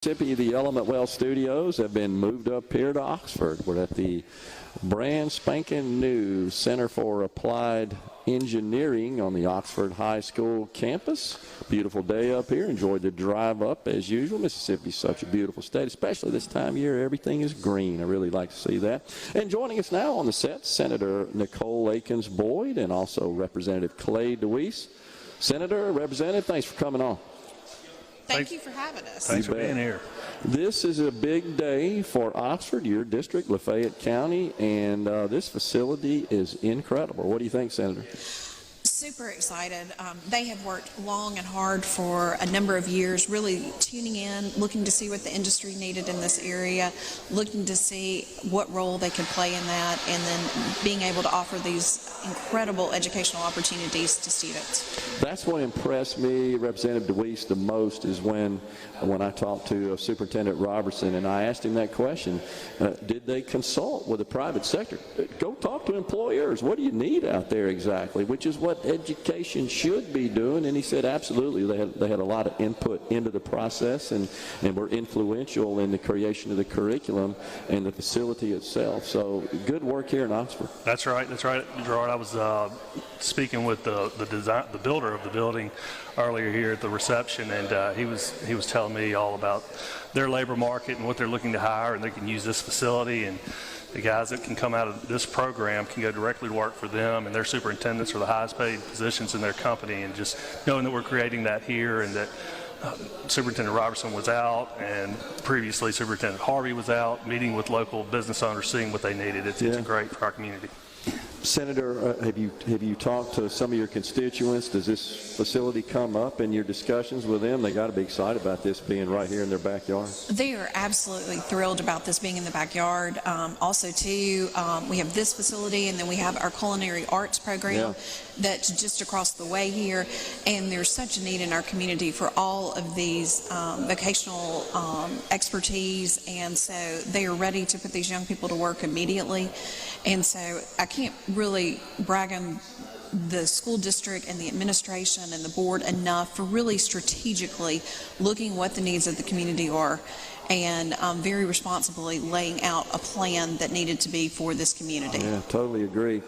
Mississippi, the Element Well Studios have been moved up here to Oxford. We're at the brand spanking new Center for Applied Engineering on the Oxford High School campus. Beautiful day up here. Enjoyed the drive up as usual. Mississippi's such a beautiful state, especially this time of year. Everything is green. I really like to see that. And joining us now on the set, Senator Nicole Akins-Boyd and also Representative Clay Deweese. Senator, Representative, thanks for coming on. Thank you for having us. Thanks for being here. This is a big day for Oxford, your district, Lafayette County, and this facility is incredible. What do you think, Senator? Super excited. They have worked long and hard for a number of years, really tuning in, looking to see what the industry needed in this area, looking to see what role they could play in that, and then being able to offer these incredible educational opportunities to students. That's what impressed me, Representative Deweese, the most is when I talked to Superintendent Robertson and I asked him that question, did they consult with the private sector? Go talk to employers. What do you need out there exactly? Which is what education should be doing. And he said absolutely. They had a lot of input into the process and were influential in the creation of the curriculum and the facility itself. So good work here in Oxford. That's right, Gerard. I was speaking with the builder of the building earlier here at the reception, and he was telling me all about their labor market and what they're looking to hire, and they can use this facility, and the guys that can come out of this program can go directly to work for them, and their superintendents are the highest paid positions in their company. And just knowing that we're creating that here, and that Superintendent Robertson was out, and previously Superintendent Harvey was out, meeting with local business owners, seeing what they needed. It's great for our community. Senator, have you talked to some of your constituents? Does this facility come up in your discussions with them? They got to be excited about this being right here in their backyard. They are absolutely thrilled about this being in the backyard. Also, too, we have this facility, and then we have our culinary arts program that's just across the way here. And there's such a need in our community for all of these vocational expertise, and so they are ready to put these young people to work immediately. And so I can't really brag on the school district and the administration and the board enough for really strategically looking what the needs of the community are and very responsibly laying out a plan that needed to be for this community. Yeah, totally agree.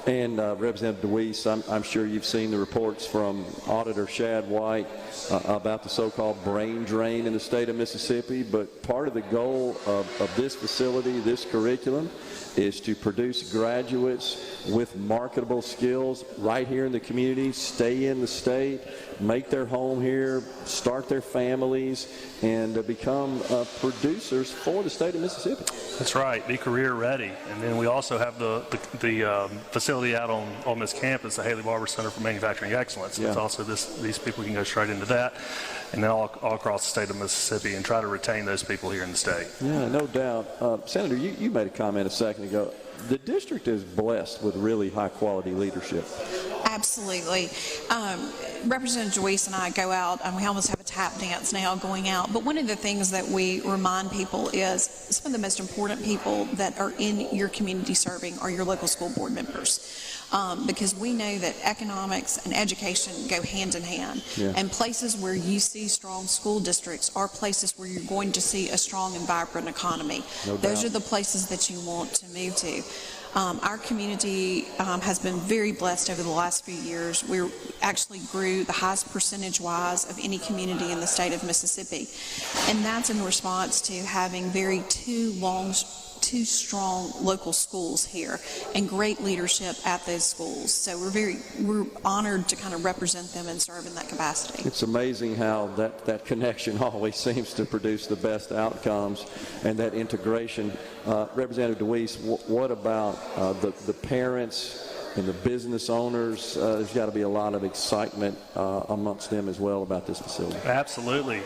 And Representative Deweese, I'm sure you've seen the reports from Auditor Shad White about the so-called brain drain in the state of Mississippi, but part of the goal of this facility, this curriculum, is to produce graduates with marketable skills right here in the community, stay in the state, make their home here, start their families, and become producers for the state of Mississippi. That's right, be career ready. And then we also have the facility out on this campus, the Haley Barber Center for Manufacturing Excellence. It's also these people can go straight into that, and then all across the state of Mississippi, and try to retain those people here in the state. Yeah, no doubt. Senator, you made a comment a second ago. The district is blessed with really high-quality leadership. Absolutely. Representative Deweese and I go out, and we almost have a tap dance now going out, but one of the things that we remind people is some of the most important people that are in your community serving are your local school board members. Because we know that economics and education go hand in hand. And places where you see strong school districts are places where you're going to see a strong and vibrant economy. Those are the places that you want to move to. Our community has been very blessed over the last few years. We actually grew the highest percentage-wise of any community in the state of Mississippi. And that's in response to having two strong local schools here and great leadership at those schools. So we're honored to kind of represent them and serve in that capacity. It's amazing how that connection always seems to produce the best outcomes and that integration. Representative Deweese, what about the parents and the business owners? There's got to be a lot of excitement amongst them as well about this facility. Absolutely.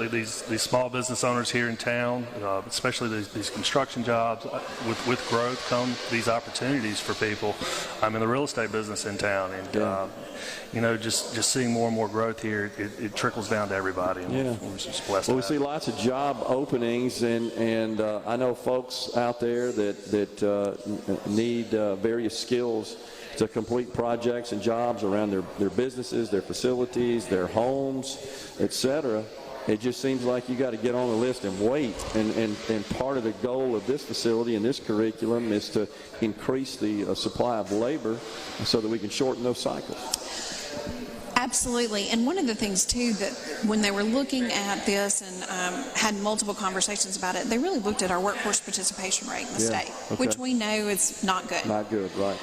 These small business owners here in town, especially these construction jobs, with growth come these opportunities for people. I'm in the real estate business in town, and just seeing more and more growth here, it trickles down to everybody. And we're just blessed. Well, we see lots of job openings, and I know folks out there that need various skills to complete projects and jobs around their businesses, their facilities, their homes, etc. It just seems like you got to get on the list and wait. And part of the goal of this facility and this curriculum is to increase the supply of labor so that we can shorten those cycles. Absolutely. And one of the things, too, that when they were looking at this and had multiple conversations about it, they really looked at our workforce participation rate in the state, which we know is not good. Not good, right.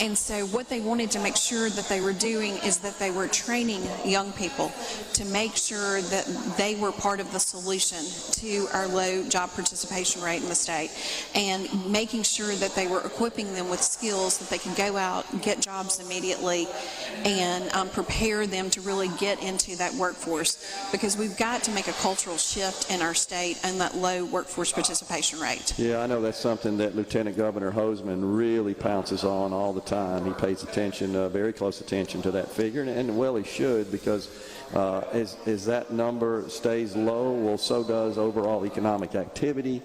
And so what they wanted to make sure that they were doing is that they were training young people to make sure that they were part of the solution to our low job participation rate in the state, and making sure that they were equipping them with skills that they can go out and get jobs immediately and prepare them to really get into that workforce, because we've got to make a cultural shift in our state and that low workforce participation rate. Yeah, I know that's something that Lieutenant Governor Hosemann really pounces on all the time. He pays attention, very close attention to that figure, and well, he should, because as that number stays low, well, so does overall economic activity,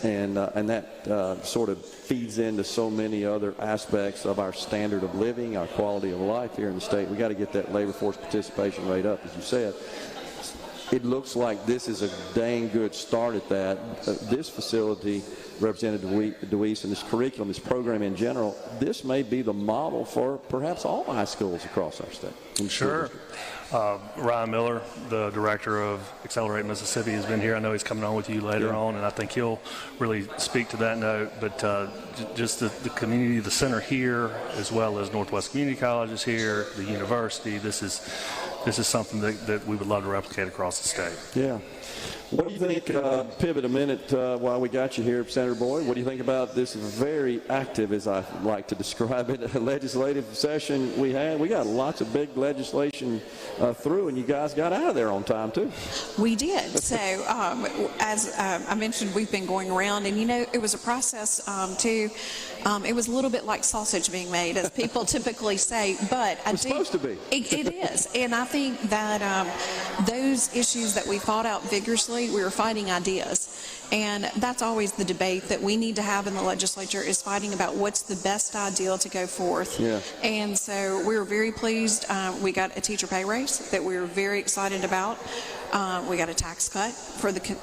and that sort of feeds into so many other aspects of our standard of living, our quality of life here in the state. We got to get that labor force participation rate up, as you said. It looks like this is a dang good start at that. This facility, Representative Deweese, and this curriculum, this program in general, this may be the model for perhaps all high schools across our state. Sure. Ryan Miller, the director of Accelerate Mississippi, has been here. I know he's coming on with you later on, and I think he'll really speak to that note. But just the community, the center here, as well as Northwest Community College is here, the university, this is something that we would love to replicate across the state. Yeah. What do you think, pivot a minute while we got you here, Senator Boyd, what do you think about this very active, as I like to describe it, legislative session we had? We got lots of big legislation through, and you guys got out of there on time, too. We did. So, as I mentioned, we've been going around, and, it was a process, too. It was a little bit like sausage being made, as people typically say, but it's supposed to be. It is. And I think that those issues that we fought out vigorously, we were fighting ideas. And that's always the debate that we need to have in the legislature, is fighting about what's the best ideal to go forth. Yeah. And so we were very pleased. We got a teacher pay raise that we were very excited about. We got a tax cut for the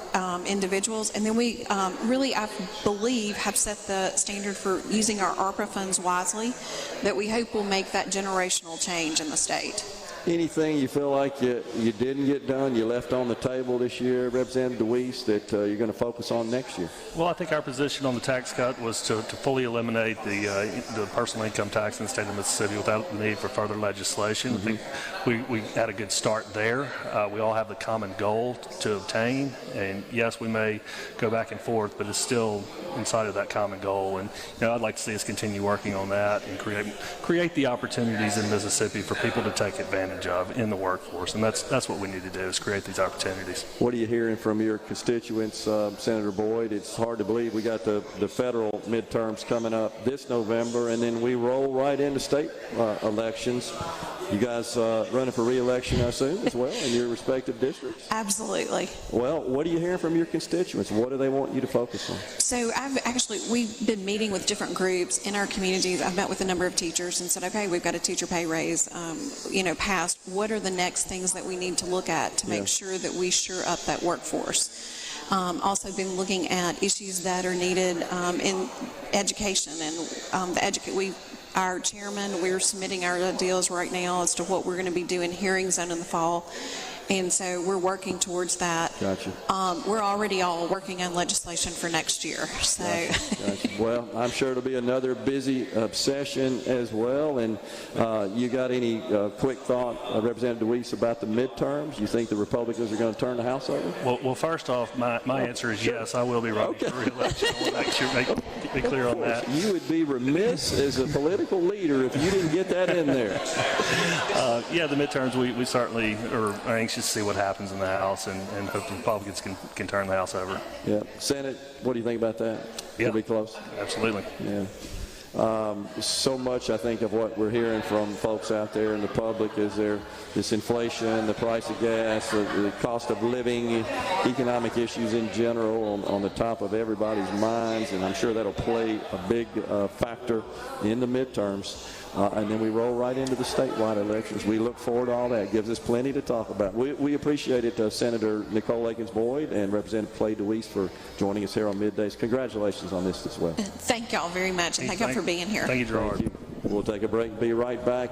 individuals. And then we really, I believe, have set the standard for using our ARPA funds wisely, that we hope will make that generational change in the state. Anything you feel like you didn't get done, you left on the table this year, Representative Deweese, that you're going to focus on next year? Well, I think our position on the tax cut was to fully eliminate the personal income tax in the state of Mississippi without the need for further legislation. Mm-hmm. I think we had a good start there. We all have the common goal to obtain, and yes, we may go back and forth, but it's still inside of that common goal. And I'd like to see us continue working on that and create the opportunities in Mississippi for people to take advantage of in the workforce, and that's what we need to do, is create these opportunities. What are you hearing from your constituents, Senator Boyd? It's hard to believe we got the federal midterms coming up this November, and then we roll right into state elections. You guys running for re-election, I assume, as well, in your respective districts? Absolutely. Well, what are you hearing from your constituents? What do they want you to focus on? So we've been meeting with different groups in our communities. I've met with a number of teachers and said, okay, we've got a teacher pay raise, passed. What are the next things that we need to look at to make sure that we shore up that workforce? Also been looking at issues that are needed in education, and our chairman, we're submitting our ideas right now as to what we're going to be doing hearings on in the fall. And so we're working towards that. Gotcha. We're already all working on legislation for next year. So. Gotcha. Well, I'm sure it'll be another busy session as well. And you got any quick thought, Representative Deweese, about the midterms? You think the Republicans are going to turn the House over? Well, first off, my answer is yes. I will be running for re-election. I want to make sure be clear on that. You would be remiss as a political leader if you didn't get that in there. The midterms, we certainly are anxious to see what happens in the House, and hope the Republicans can turn the House over. Yeah. Senate, what do you think about that? Yeah. It'll be close. Absolutely. Yeah. So much, I think, of what we're hearing from folks out there in the public is this inflation, the price of gas, the cost of living, economic issues in general on the top of everybody's minds, and I'm sure that'll play a big factor in the midterms. And then we roll right into the statewide elections. We look forward to all that. It gives us plenty to talk about. We appreciate it, Senator Nicole Akins-Boyd and Representative Clay Deweese, for joining us here on Middays. Congratulations on this as well. Thank y'all very much, and thank y'all for being here. Thank you, Gerard. Thank you. We'll take a break and be right back.